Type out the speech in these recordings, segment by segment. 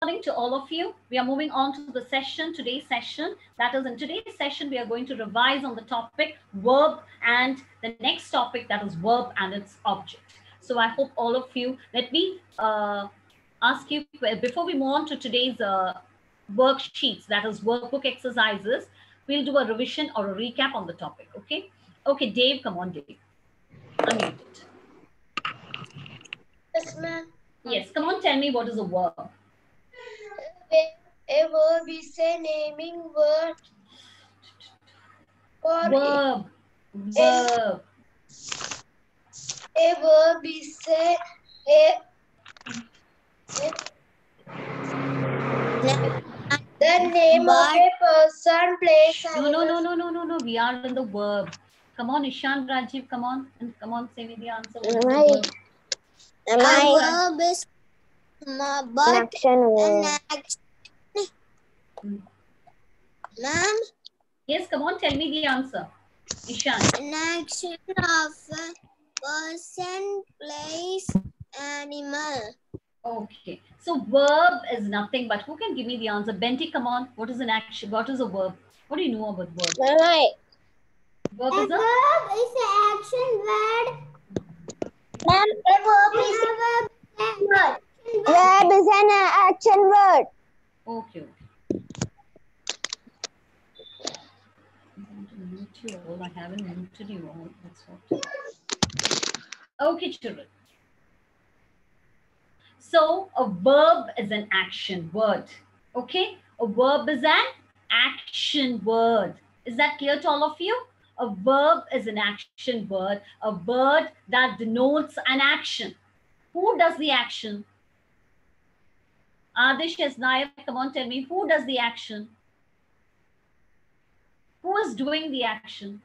morning to all of you. We are moving on to the session, today's session. That is, in today's session, we are going to revise on the topic verb and the next topic, that is verb and its object. So I hope all of you, let me ask you, before we move on to today's worksheets, that is workbook exercises, we'll do a revision or a recap on the topic, okay? Okay, Dave, come on, Dave. Unmute it. Yes, ma'am. Yes, come on, tell me what is a verb. A verb is a naming word for Verb. Verb. a verb is the name of a person, place, No. We are in the verb. Come on, Ishan, Rajiv, come on. And come on, say me the answer. What is the verb? A verb is but an action. Ma'am? Yes, come on, tell me the answer. Ishan. An action of a person, place, animal. Okay. So verb is nothing but, who can give me the answer? Benti, come on. What is an action? What is a verb? What do you know about verb? Right. Verb A is a? verb is an action word. Ma'am, a verb is a word. Verb is an action word. Okay. I'm going to mute you all. I haven't muted you all. That's what. Okay, children. So a verb is an action word. Okay? A verb is an action word. Is that clear to all of you? A verb is an action word, a word that denotes an action. Who does the action? Adish Nayak, come on, tell me, who does the action? Who is doing the action?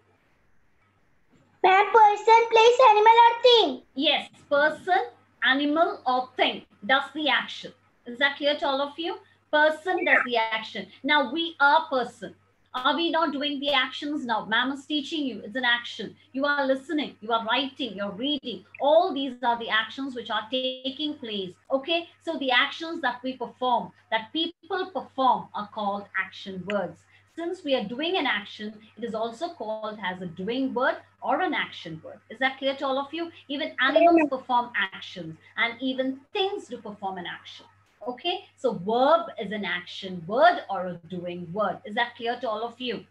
Ma'am, person, place, animal or thing. Yes, person, animal or thing does the action. Is that clear to all of you? Person does the action. Now we are person. Are we not doing the actions now? Ma'am is teaching you. It's an action. You are listening. You are writing. You're reading. All these are the actions which are taking place. Okay? So the actions that we perform, that people perform, are called action words. Since we are doing an action, it is also called as a doing word or an action word. Is that clear to all of you? Even animals perform actions and even things do perform an action. Okay, so verb is an action word or a doing word. Is that clear to all of you?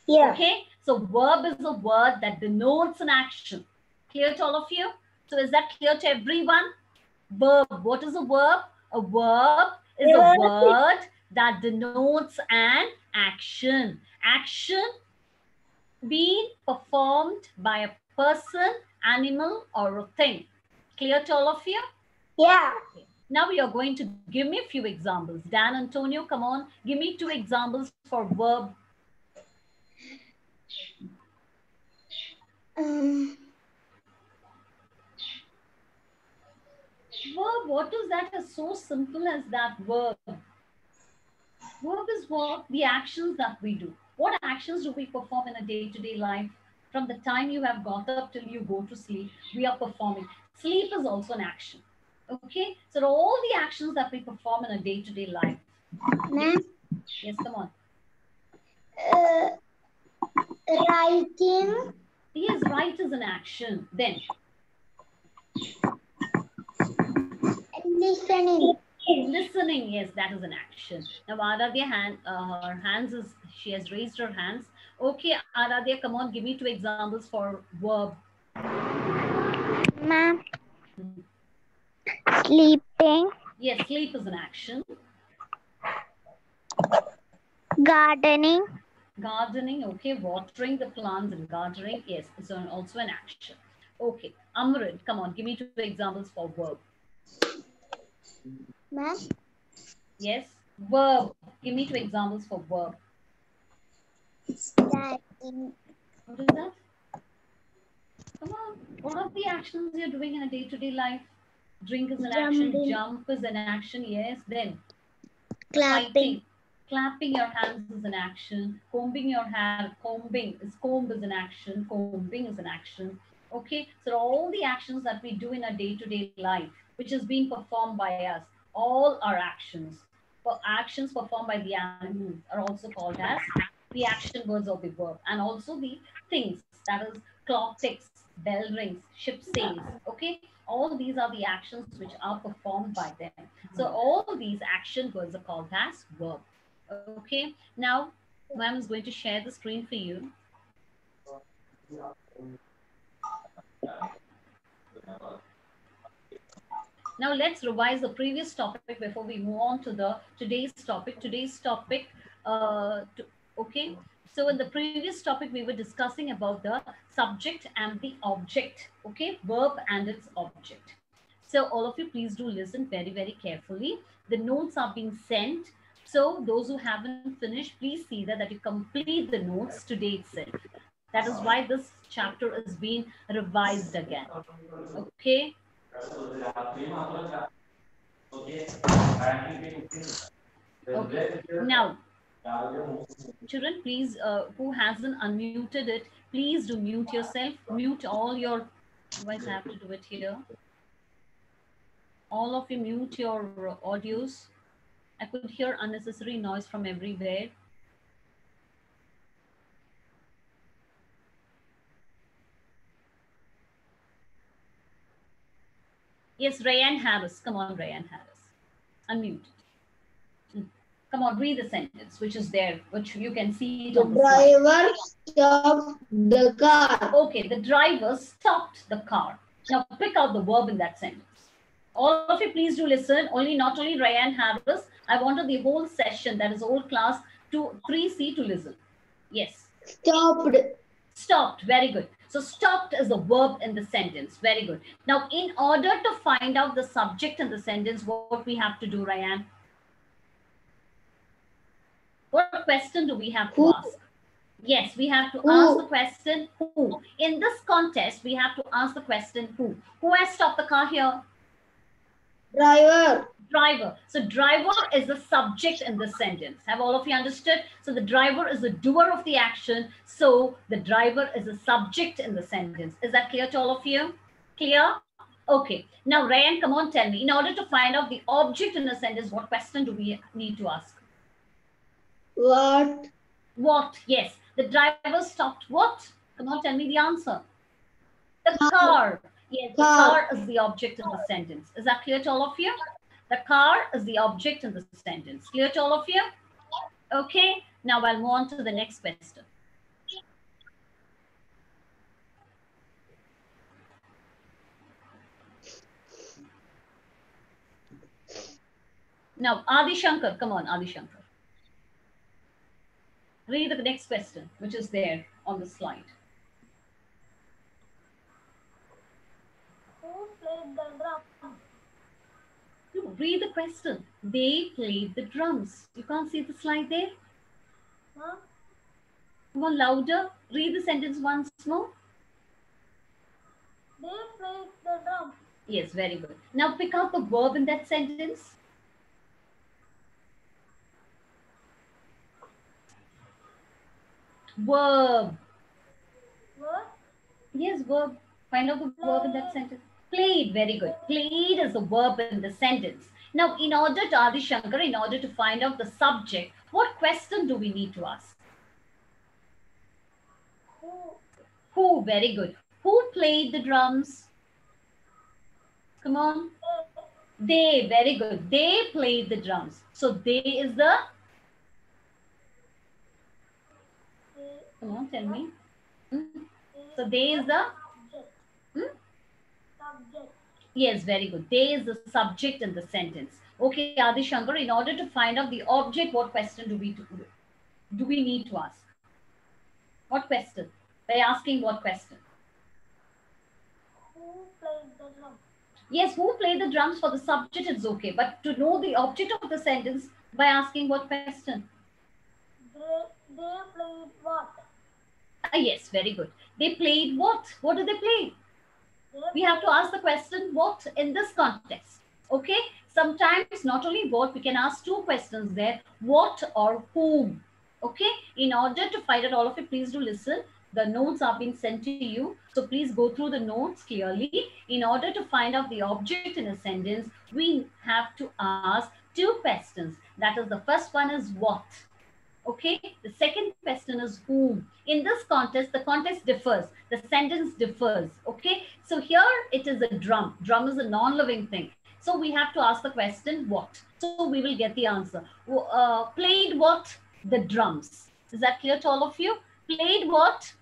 Yeah. Okay, so verb is a word that denotes an action. Clear to all of you? So is that clear to everyone? Verb, what is a verb? A verb is a word that denotes an action. Action being performed by a person, animal, or a thing. Clear to all of you? Yeah. Now we are going to give me a few examples. Dan, Antonio, come on. Give me 2 examples for verb. Verb, what is that is so simple as that verb? Verb is what? The actions that we do. What actions do we perform in a day-to-day life? From the time you have got up till you go to sleep, we are performing. Sleep is also an action. Okay? So all the actions that we perform in a day-to-day life. Yes, come on. Writing. Yes, write is an action. Then Listening. listening, yes, that is an action. Now Aradhya, her hands is, she has raised her hands. Okay, Aradhya, come on, give me 2 examples for verb. Ma'am. Sleeping. Yes, sleep is an action. Gardening. Gardening, okay, watering the plants and gardening, yes, it's also an action. Okay, Amrit, come on, give me 2 examples for verb. Ma'am. Yes, verb. Give me 2 examples for verb. Studying. What is that? Come on, what are the actions you're doing in a day-to-day life? Drink is an action, jump is an action, yes, then Clapping. fighting. Clapping your hands is an action. Combing your hair, comb is an action. Combing is an action. Okay, so all the actions that we do in our day-to-day life, which is being performed by us, all are actions. actions performed by the animals are also called as the action words of the verb, and also the things, that is clock ticks, bell rings, ship sails. Okay, all these are the actions which are performed by them. So all these action words are called as verb. Okay, now ma'am is going to share the screen for you. Now let's revise the previous topic before we move on to the today's topic. Okay. So in the previous topic, we were discussing about the subject and the object. Okay, verb and its object. So all of you, please do listen very, very carefully. The notes are being sent. So those who haven't finished, please see that you complete the notes today itself. That is why this chapter is being revised again. Okay. Okay. Now, children, please, who hasn't unmuted it, please do mute yourself. Mute all your. Otherwise, I have to do it here. All of you mute your audios. I could hear unnecessary noise from everywhere. Yes, Rayan Harris. Come on, Rayan Harris. Unmute. Come on, read the sentence, which is there, which you can see it on the slide. Driver stopped the car. Okay, the driver stopped the car. Now pick out the verb in that sentence. All of you, please do listen. Not only Ryan Harris. I wanted the whole session, that is whole class, to 3C to listen. Yes. Stopped. Stopped. Very good. So stopped is the verb in the sentence. Very good. Now, in order to find out the subject in the sentence, what we have to do, Ryan? What question do we have to ask? Yes, we have to ask the question who. In this contest, we have to ask the question who. Who has stopped the car here? Driver. Driver. So driver is the subject in the sentence. Have all of you understood? So the driver is the doer of the action. So the driver is the subject in the sentence. Is that clear to all of you? Clear? Okay. Now, Ryan, come on, tell me. In order to find out the object in a sentence, what question do we need to ask? What? What? Yes. The driver stopped what? Come on, tell me the answer. The car. Yes, the car is the object in the sentence. Is that clear to all of you? The car is the object in the sentence. Clear to all of you? Okay. Now I'll move on to the next question. Now, Adi Shankar, come on, Adi Shankar. Read the next question, which is there on the slide. Who played the drum? No, read the question. They played the drums. You can't see the slide there? Huh? Come on, louder. Read the sentence once more. They played the drum. Yes, very good. Now pick out the verb in that sentence. Verb. What? Yes, verb. Find out the verb in that sentence. Played, very good. Played is the verb in the sentence. Now, in order to, Adi Shankar, in order to find out the subject, what question do we need to ask? Who? Who, very good. Who played the drums? Come on. They, very good. They played the drums. So, they is the... Come on, tell me. So, they is the... Subject. Yes, very good. They is the subject in the sentence. Okay, Adi Shankar, in order to find out the object, what question do we need to ask? What question? By asking what question? Who played the drum? Yes, who played the drums for the subject, it's okay. But to know the object of the sentence, by asking what question? They played what? Yes, very good. They played what? What did they play? We have to ask the question what in this context. Okay, sometimes not only what, we can ask two questions there, what or whom. Okay, in order to find out, all of you, please do listen. The notes are being sent to you, so please go through the notes clearly. In order to find out the object in a sentence, we have to ask two questions, That is, the first one is what. Okay, the second question is whom. In this context, the context differs, the sentence differs. Okay, so here it is a drum. Drum is a non-living thing. So we have to ask the question what. So we will get the answer. Played what? The drums. Is that clear to all of you? Played what?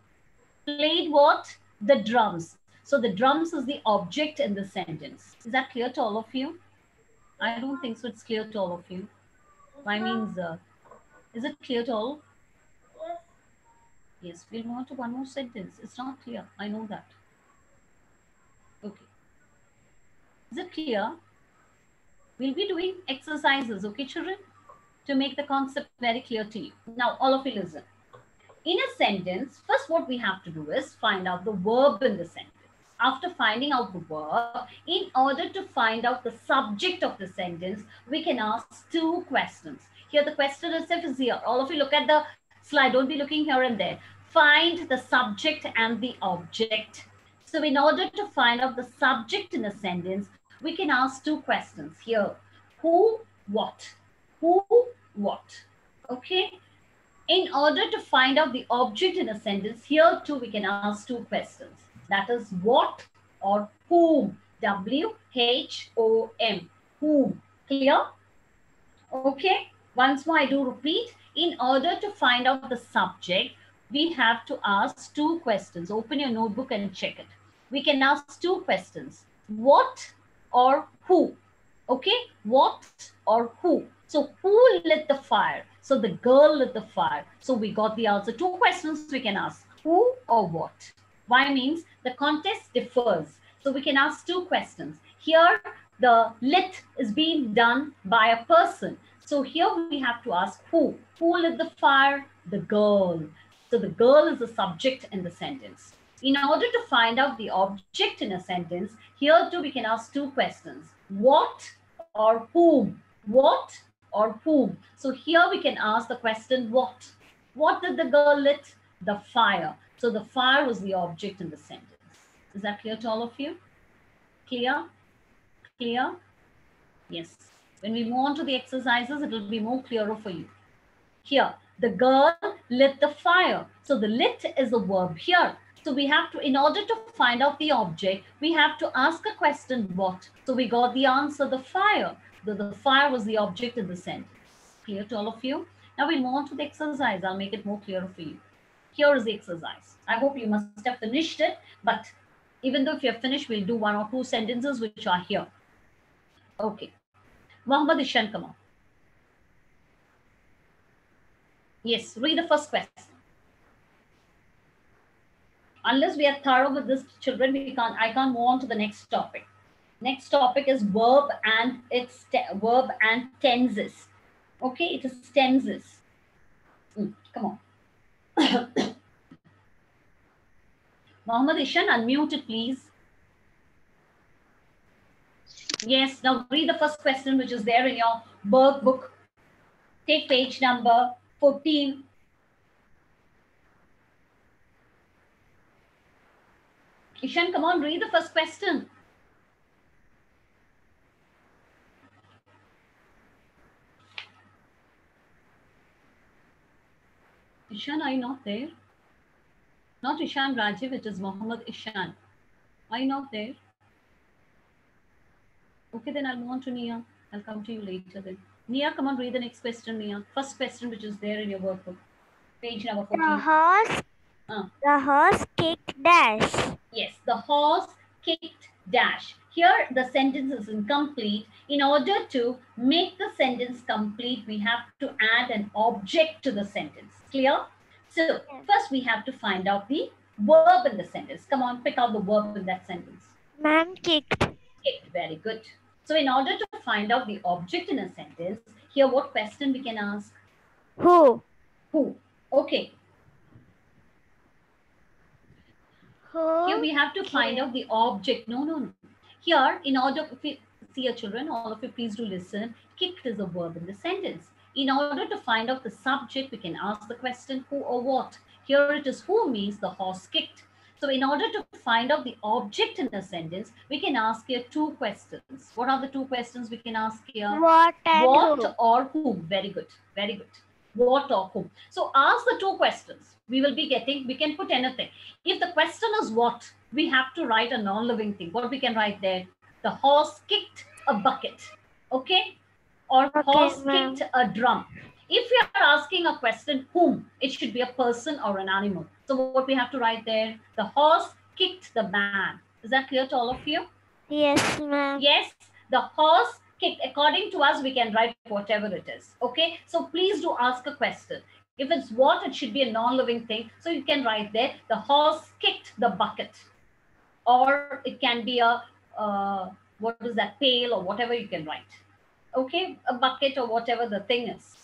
Played what? The drums. So the drums is the object in the sentence. Is that clear to all of you? I don't think so. It's clear to all of you. I means, is it clear to all? Yes, we'll move on to one more sentence. It's not clear. I know that. Okay. Is it clear? We'll be doing exercises, okay, children? To make the concept very clear to you. Now, all of you listen. In a sentence, first what we have to do is find out the verb in the sentence. After finding out the verb, in order to find out the subject of the sentence, we can ask two questions. Here the question itself is here. All of you look at the slide. Don't be looking here and there. Find the subject and the object. So in order to find out the subject in a sentence, we can ask two questions here. Who, what? Who, what? Okay. In order to find out the object in a sentence, here too we can ask two questions. That is what or whom. W-H-O-M. Whom. Clear? Okay. Once more I do repeat. In order to find out the subject, we have to ask two questions. Open your notebook and check it. We can ask two questions. What or who? Okay. What or who? So who lit the fire? So the girl lit the fire. So we got the answer. Two questions we can ask. Who or what? Why means the context differs. So we can ask two questions. Here, the lit is being done by a person. So here we have to ask who. Who lit the fire? The girl. So the girl is the subject in the sentence. In order to find out the object in a sentence, here too we can ask two questions. What or whom? What or whom? So here we can ask the question what. What did the girl lit? The fire. So the fire was the object in the sentence. Is that clear to all of you? Clear? Clear? Yes. When we move on to the exercises, it will be more clearer for you. Here, the girl lit the fire. So the lit is the verb here. So we have to, in order to find out the object, we have to ask a question, what? So we got the answer, the fire. The fire was the object in the sentence. Clear to all of you? Now we'll move on to the exercise. I'll make it more clearer for you. Here is the exercise. I hope you must have finished it, but even though if you have finished, we'll do one or two sentences which are here. Okay. Muhammad Ishan, come on. Yes, read the first question. Unless we are thorough with this, children, I can't move on to the next topic. Next topic is verb and its verb and tenses. Okay, it is tenses. Come on. Muhammad Ishan, unmute it, please. Yes, now read the first question which is there in your workbook. Take page number 14. Ishan, come on, read the first question. Ishan, are you not there? Not Ishan Rajiv, it is Muhammad Ishan. Are you not there? Okay, then I'll move on to Nia. I'll come to you later then. Nia, come on, read the next question, Nia. First question which is there in your workbook. Page number 14. The horse kicked dash. Yes, the horse kicked dash. Here the sentence is incomplete. In order to make the sentence complete, we have to add an object to the sentence. Clear? So first we have to find out the verb in the sentence. Come on, pick out the verb in that sentence. Man kicked. Kicked, very good. So in order to find out the object in a sentence, here what question we can ask? Who? Who? Okay. Who? Here we have to find out the object. No. Here, in order, if you see your children, all of you please do listen. Kicked is a verb in the sentence. In order to find out the subject, we can ask the question who or what. Here it is who means the horse kicked. So in order to find out the object in a sentence, we can ask here two questions. What are the two questions we can ask here? What and What who? or whom? Very good. Very good. What or whom? So ask the two questions. We will be getting, we can put anything. If the question is what, we have to write a non-living thing. What we can write there? The horse kicked a bucket. Okay? Or Okay, horse ma'am. kicked a drum. If we are asking a question, whom, it should be a person or an animal. So what we have to write there? The horse kicked the man. Is that clear to all of you? Yes, ma'am. Yes, the horse kicked. According to us, we can write whatever it is. Okay, so please do ask a question. If it's what, it should be a non-living thing. So you can write there, the horse kicked the bucket. Or it can be a, what is that, pail or whatever you can write. Okay, a bucket or whatever the thing is.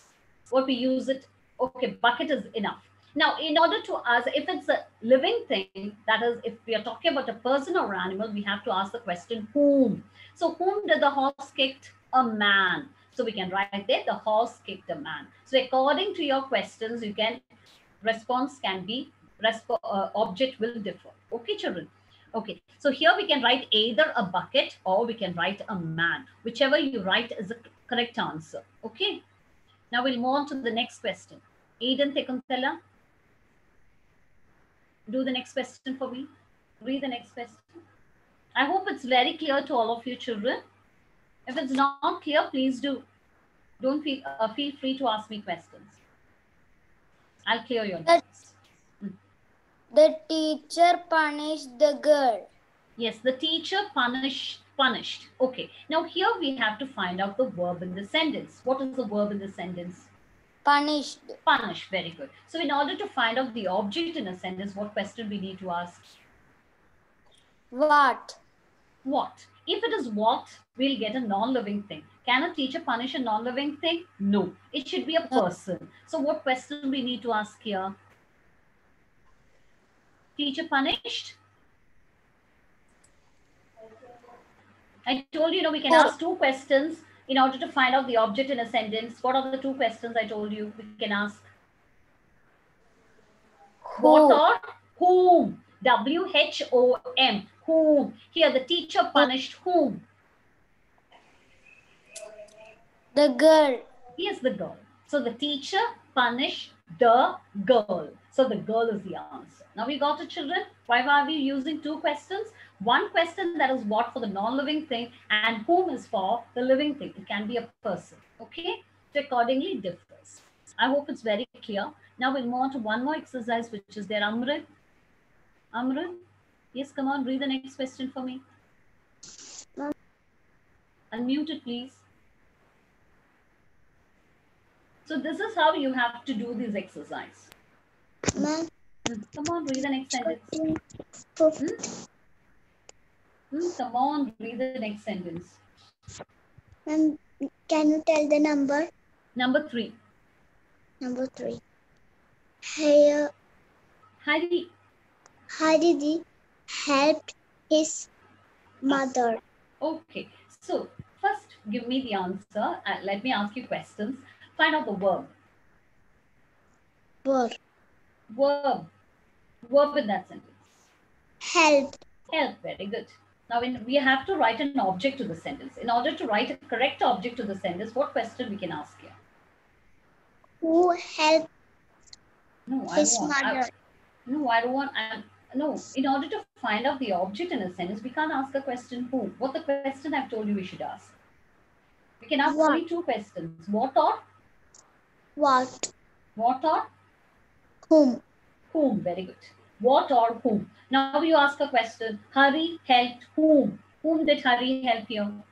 What we use it, okay, bucket is enough. Now, in order to ask, if it's a living thing, that is, if we are talking about a person or animal, we have to ask the question, whom? So, whom did the horse kicked? A man. So, we can write there, the horse kicked a man. So, according to your questions, you can, response can be, object will differ. Okay, children? Okay, so here we can write either a bucket or we can write a man. Whichever you write is the correct answer. Okay, now we'll move on to the next question. Aiden Tekuntala, do the next question for me. Read the next question. I hope it's very clear to all of you children. If it's not clear, please do. Don't feel free to ask me questions. I'll clear your doubts. The teacher punished the girl. Yes, the teacher punished. Okay, now here we have to find out the verb in the sentence. What is the verb in the sentence? Punished. Punish, very good. So in order to find out the object in a sentence, what question we need to ask? What? What? If it is what, we'll get a non-living thing. Can a teacher punish a non-living thing? No, it should be a person. So what question we need to ask here? Teacher punished? I told you, we can ask two questions in order to find out the object in a sentence. What are the two questions I told you we can ask? Who? What or whom? W-H-O-M. Whom? Here the teacher punished whom? The girl. Yes, the girl. So the teacher punished the girl. So the girl is the answer. Now we got it, children. Why are we using two questions? One question that is what for the non-living thing and whom is for the living thing. It can be a person. Okay? So accordingly differs. I hope it's very clear. Now we'll move on to one more exercise, which is there. Amrit? Amrit? Yes, come on, read the next question for me. Unmute it, please. So this is how you have to do this exercise. Ma'am. Come on, read the next sentence. Come on, read the next sentence. Ma'am, can you tell the number? Number 3. Number 3. Here, Hari. Haridhi helped his mother. Okay, so first give me the answer. Let me ask you questions. Find out the verb. Verb. Verb. Verb in that sentence. Helped. Help, very good. Now we have to write an object to the sentence. In order to write a correct object to the sentence, what question we can ask here? Who helped No, his mother? I don't want. No, in order to find out the object in a sentence, we can't ask a question who. What the question I've told you we should ask? We can ask only two questions. What or? What? What or? Whom? Whom, very good. What or whom? Now you ask a question. Hari helped whom? Whom did Hari help you?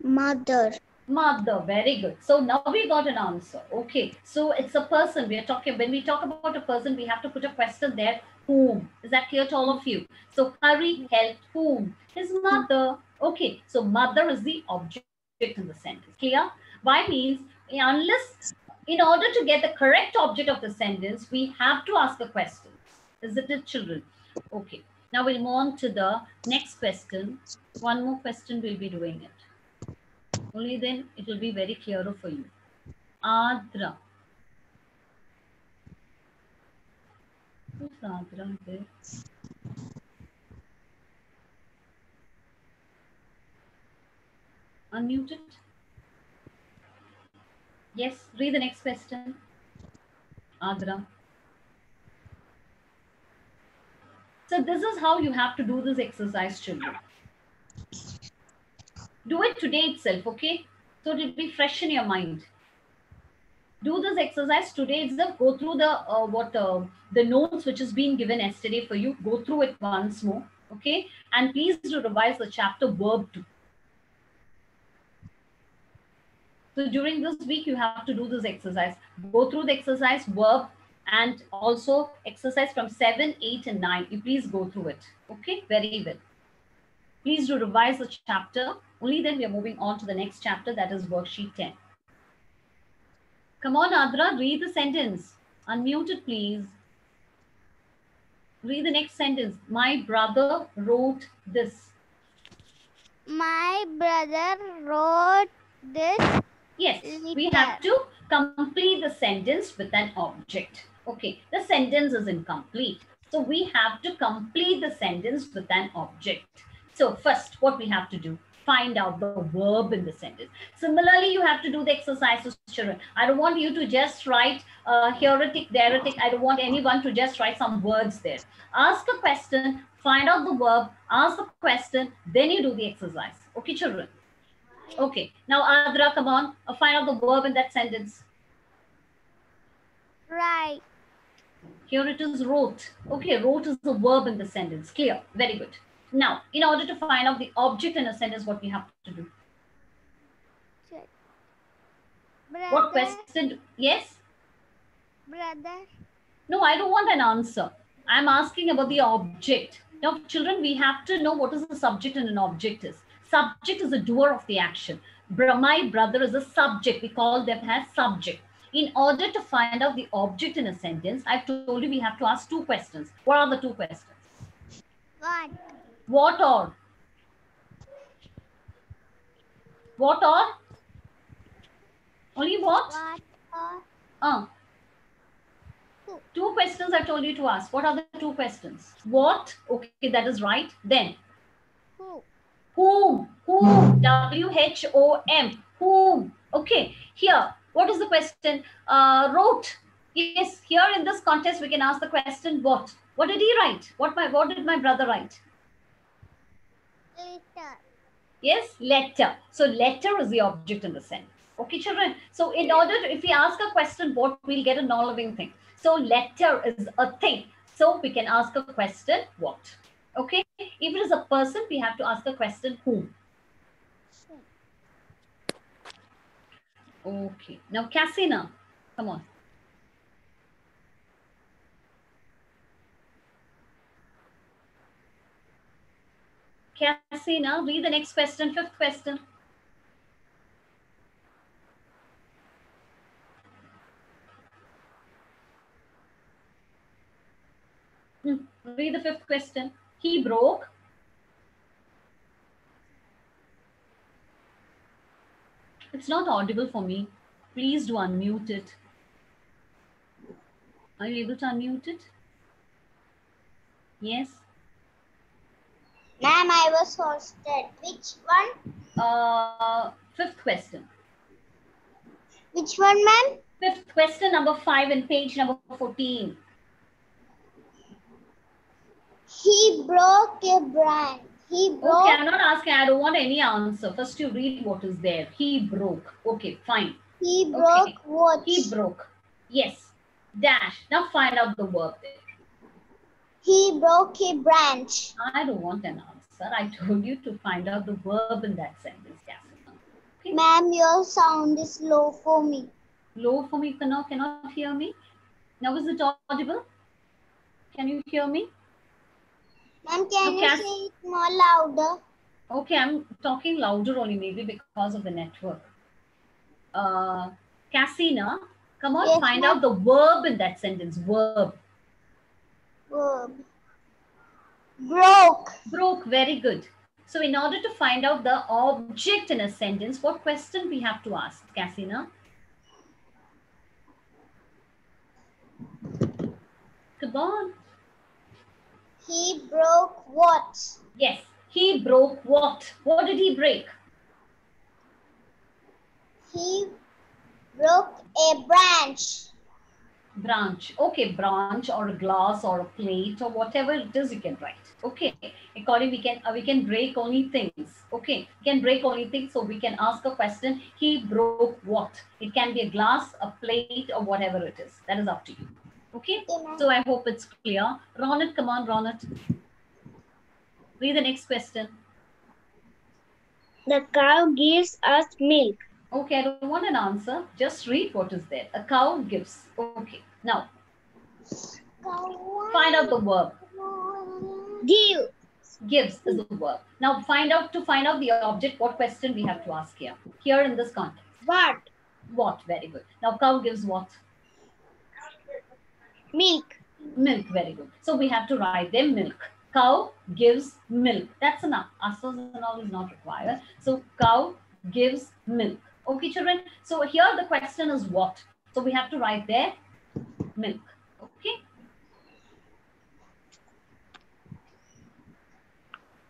Mother. Mother, very good. So now we got an answer. Okay, so it's a person we are talking. When we talk about a person, we have to put a question there. Whom? Is that clear to all of you? So Hari helped whom? His mother. Okay, so mother is the object in the sentence. Clear? Why means unless, in order to get the correct object of the sentence, we have to ask a question. Isn't it, children? Okay, now we'll move on to the next question. One more question we'll be doing it. Only then it will be very clearer for you. Adra. Who's Adra there? Unmuted. Yes, read the next question. Adra. So this is how you have to do this exercise, children. Do it today itself, okay? So it will be fresh in your mind. Do this exercise today itself. Go through the notes which has been given yesterday for you. Go through it once more, okay? And please do revise the chapter verb 2. So during this week, you have to do this exercise. Go through the exercise verb and also exercise from 7, 8, and 9. You please go through it, okay? Very well. Please do revise the chapter. Only then we are moving on to the next chapter, that is worksheet 10. Come on, Adra, read the sentence. Unmute it, please. Read the next sentence. My brother wrote this. My brother wrote this. Yes, letter. we have to complete the sentence with an object. Okay, the sentence is incomplete. So we have to complete the sentence with an object. So first, what we have to do? Find out the verb in the sentence. Similarly, you have to do the exercises, children. I don't want you to just write heretic, deretic. I don't want anyone to just write some words there. Ask a question, find out the verb, ask the question, then you do the exercise. Okay, children? Okay, now Adra, come on, find out the verb in that sentence. Right. Here it is wrote. Okay, wrote is the verb in the sentence. Clear, very good. Now, in order to find out the object in a sentence, what we have to do? Brother. What question? Yes? Brother. No, I don't want an answer. I'm asking about the object. Now, children, we have to know what is the subject and an object is. Subject is the doer of the action. My brother is a subject. We call them as subject. In order to find out the object in a sentence, I've told you we have to ask two questions. What are the two questions? What? What or? What or? Only what? What or? Who? Two questions I told you to ask. What are the two questions? What? Okay, that is right. Then? Who? Whom? Whom? W-H-O-M. Whom? Okay. Here, what is the question? Wrote. Yes, here in this context, we can ask the question what? What did he write? What did my brother write? Letter. Yes, letter. So letter is the object in the sentence. Okay, children. So in order to, if we ask a question, what, we'll get a non-living thing. So letter is a thing. So we can ask a question, what? Okay. If it is a person, we have to ask a question, whom? Okay. Now, Cassina, come on. Cassina, read the next question, fifth question. Read the fifth question. He broke. It's not audible for me. Please do unmute it. Are you able to unmute it? Yes. Ma'am, I was hosted. Which one? Fifth question. Which one, ma'am? Fifth question, number 5 in page number 14. He broke a branch. He broke. Okay, I'm not asking. I don't want any answer. First, you read what is there. He broke. Okay, fine. He broke what? He broke. Yes. Dash. Now find out the verb there. He broke a branch. I don't want an answer. I told you to find out the verb in that sentence, Cassina. Okay. Ma'am, your sound is low for me. Low for me. Cannot hear me. Now is it audible? Can you hear me? Ma'am, can you say it more louder? Okay, I'm talking louder only, maybe because of the network. Cassina, come on, Yes, find ma'am. out the verb in that sentence. Verb. Verb. Broke. Broke, very good. So in order to find out the object in a sentence, what question we have to ask, Cassina? Come on. He broke what? Yes. He broke what? What did he break? He broke a branch. Branch. Okay, branch or a glass or a plate or whatever it is, you can write. Okay. According, we can break only things. Okay. We can break only things. So we can ask a question. He broke what? It can be a glass, a plate, or whatever it is. That is up to you. Okay. So I hope it's clear. Ronit, come on, Ronit. Read the next question. The cow gives us milk. Okay, I don't want an answer. Just read what is there. A cow gives. Okay. Now, find out the verb. Give. Gives is the verb. Now, find out the object. What question we have to ask here? Here in this context. What? What? Very good. Now, cow gives what? Milk. Milk. Very good. So we have to write there milk. Cow gives milk. That's enough. Answers and all is not required. So cow gives milk. Okay, children. So here the question is what? So we have to write there milk. Okay.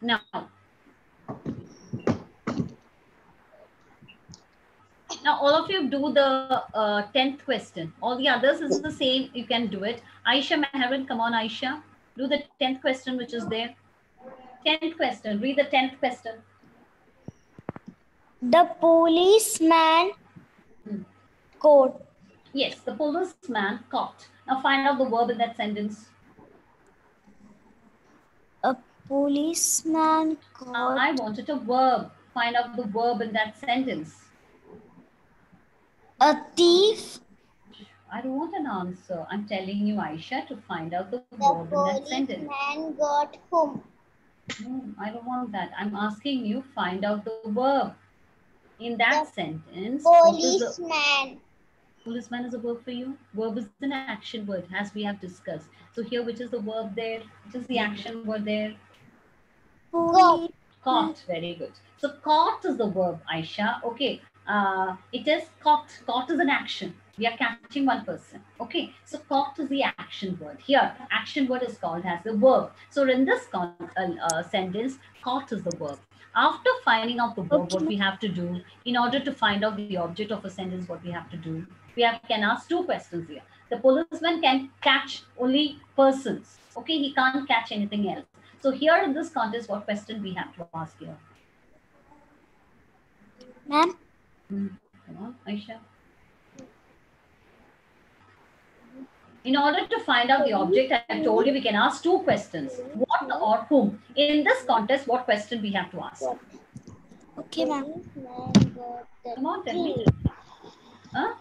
Now all of you do the 10th question. All the others is the same. You can do it. Aisha Meheran, come on, Aisha. Do the 10th question which is there. 10th question. Read the 10th question. The policeman caught. Yes, the policeman caught. Now find out the verb in that sentence. A policeman caught. I wanted a verb. Find out the verb in that sentence. A thief. I don't want an answer. I'm telling you, Aisha, to find out the verb in that sentence. The policeman got whom? No, I don't want that. I'm asking you, find out the verb in that sentence. Policeman. Policeman is a verb for you. Verb is an action word, as we have discussed. So here, which is the verb there? Which is the action word there? Caught. Caught. Very good. So caught is the verb, Aisha. Okay. It is caught. Caught is an action. We are catching one person. Okay. So caught is the action word. Here, action word is called as the verb. So in this sentence, caught is the verb. After finding out the verb, what we have to do, in order to find out the object of a sentence, what we have to do, can ask two questions here. The policeman can catch only persons. Okay, he can't catch anything else. So here in this context, what question we have to ask here? Ma'am? Come on, Aisha. In order to find out the object, I told you we can ask two questions. What or whom? In this context, what question we have to ask? Okay, ma'am. Come on, tell me. Huh?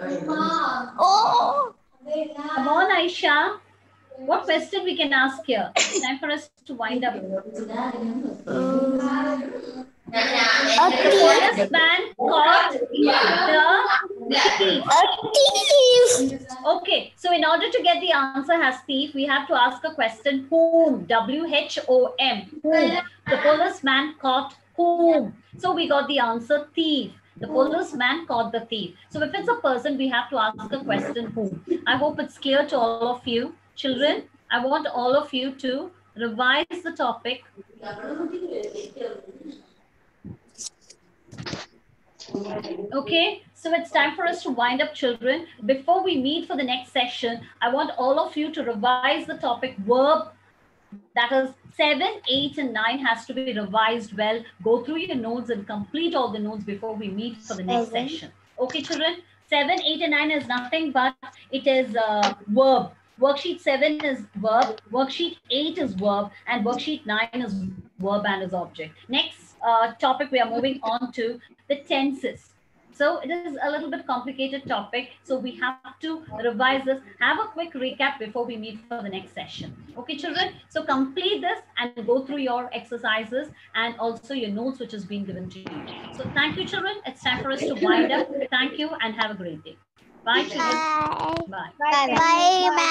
Oh! Come on, Aisha. What question we can ask here? It's time for us to wind up. The policeman caught the thief. A thief! Okay, so in order to get the answer as thief, we have to ask a question, whom? W-H-O-M. Whom? The policeman caught whom? So we got the answer thief. The policeman caught the thief. So if it's a person, we have to ask a question, whom? I hope it's clear to all of you. Children, I want all of you to revise the topic. Okay, so it's time for us to wind up, children. Before we meet for the next session, I want all of you to revise the topic verb. That is 7, 8, and 9 has to be revised well. Go through your notes and complete all the notes before we meet for the next session. Okay, children? 7, 8, and 9 is nothing but it is verb. Worksheet 7 is verb, worksheet 8 is verb, and worksheet 9 is verb and is object. Next topic, we are moving on to the tenses. So it is a little bit complicated topic. So we have to revise this. Have a quick recap before we meet for the next session. Okay, children? So complete this and go through your exercises and also your notes which is being given to you. So thank you, children. It's time for us to wind up. Thank you and have a great day. Bye, children. Bye. Bye. Bye. Bye. Bye.